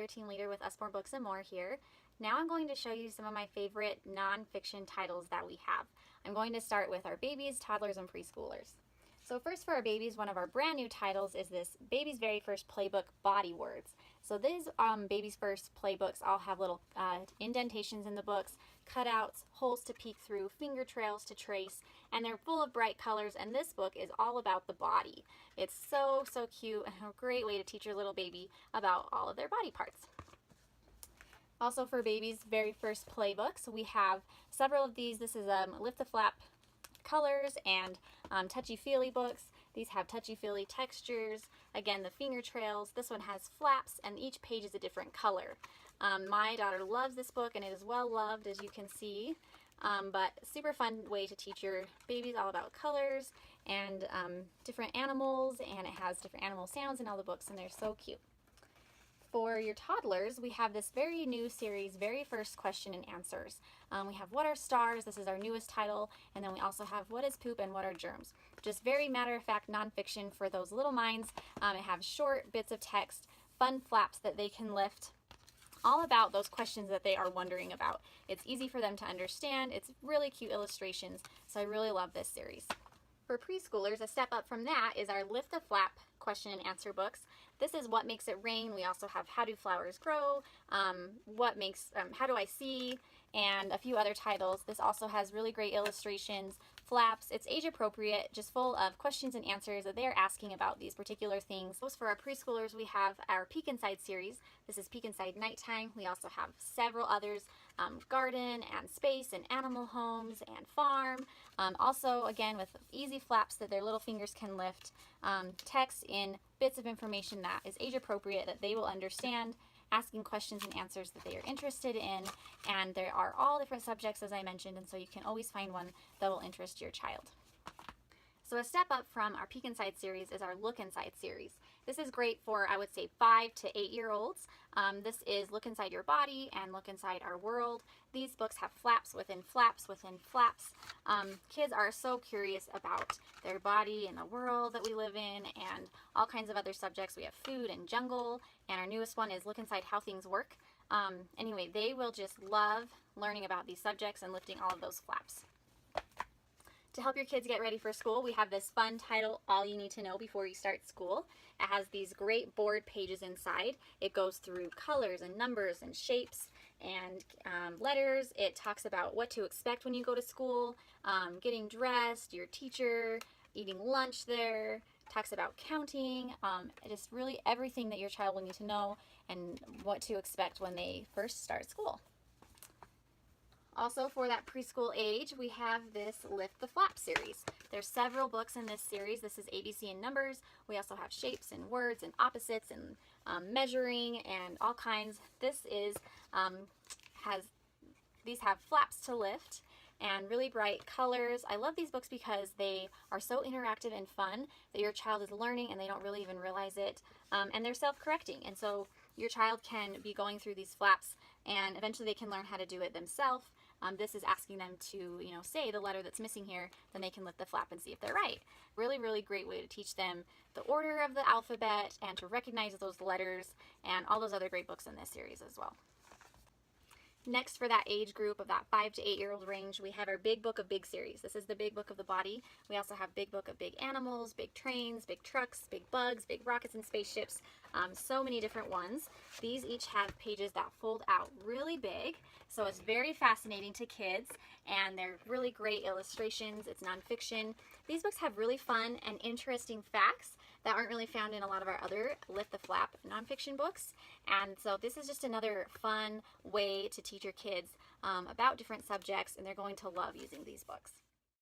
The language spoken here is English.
Team leader with Us More Books and More here. Now I'm going to show you some of my favorite nonfiction titles that we have. I'm going to start with our babies, toddlers, and preschoolers. So first for our babies, one of our brand new titles is this Baby's Very First Playbook, Body Words. So these Baby's First Playbooks all have little indentations in the books, cutouts, holes to peek through, finger trails to trace, and they're full of bright colors, and this book is all about the body. It's so cute and a great way to teach your little baby about all of their body parts. Also for babies' very first playbooks, we have several of these. This is Lift the Flap colors and touchy-feely books. These have touchy-feely textures. Again, the finger trails. This one has flaps, and each page is a different color. My daughter loves this book, and it is well loved, as you can see. But super fun way to teach your babies all about colors and different animals, and it has different animal sounds in all the books, and they're so cute. For your toddlers, we have this very new series, Very First Question and Answers. We have What Are Stars? This is our newest title, and then we also have What is Poop and What are Germs? Just very matter-of-fact nonfiction for those little minds. It has short bits of text, fun flaps that they can lift, all about those questions that they are wondering about. It's easy for them to understand. It's really cute illustrations, so I really love this series. For preschoolers, a step up from that is our Lift the Flap question and answer books. This is What Makes It Rain. We also have How Do Flowers Grow, How Do I See, and a few other titles. This also has really great illustrations, flaps. It's age appropriate, just full of questions and answers that they're asking about these particular things. For our preschoolers, we have our Peek Inside series. This is Peek Inside Nighttime. We also have several others, garden and space and animal homes and farm. Also, again, with easy flaps that their little fingers can lift. Text in bits of information that is age appropriate, that they will understand, asking questions and answers that they are interested in, and there are all different subjects, as I mentioned, and so you can always find one that will interest your child. So a step up from our Peek Inside series is our Look Inside series. This is great for, I would say, 5 to 8-year-olds. This is Look Inside Your Body and Look Inside Our World. These books have flaps within flaps within flaps. Kids are so curious about their body and the world that we live in and all kinds of other subjects. We have food and jungle, and our newest one is Look Inside How Things Work. Anyway, they will just love learning about these subjects and lifting all of those flaps. To help your kids get ready for school, we have this fun title, All You Need to Know Before You Start School. It has these great board pages inside. It goes through colors and numbers and shapes and letters. It talks about what to expect when you go to school, getting dressed, your teacher, eating lunch there. It talks about counting, just really everything that your child will need to know and what to expect when they first start school. Also, for that preschool age, we have this Lift the Flap series. There's several books in this series. This is ABC and numbers. We also have shapes and words and opposites and measuring and all kinds. These have flaps to lift and really bright colors. I love these books because they are so interactive and fun that your child is learning and they don't really even realize it. And they're self-correcting. And so your child can be going through these flaps and eventually they can learn how to do it themselves. This is asking them to, say the letter that's missing here, then they can lift the flap and see if they're right. Really great way to teach them the order of the alphabet and to recognize those letters and all those other great books in this series as well. Next, for that age group of that 5 to 8-year-old range, we have our Big Book of Big series. This is the Big Book of the Body. We also have Big Book of Big Animals, Big Trains, Big Trucks, Big Bugs, Big Rockets and Spaceships. So many different ones. These each have pages that fold out really big, so it's very fascinating to kids, and they're really great illustrations. It's nonfiction. These books have really fun and interesting facts that aren't really found in a lot of our other Lift the Flap nonfiction books. And so this is just another fun way to teach your kids about different subjects, and they're going to love using these books.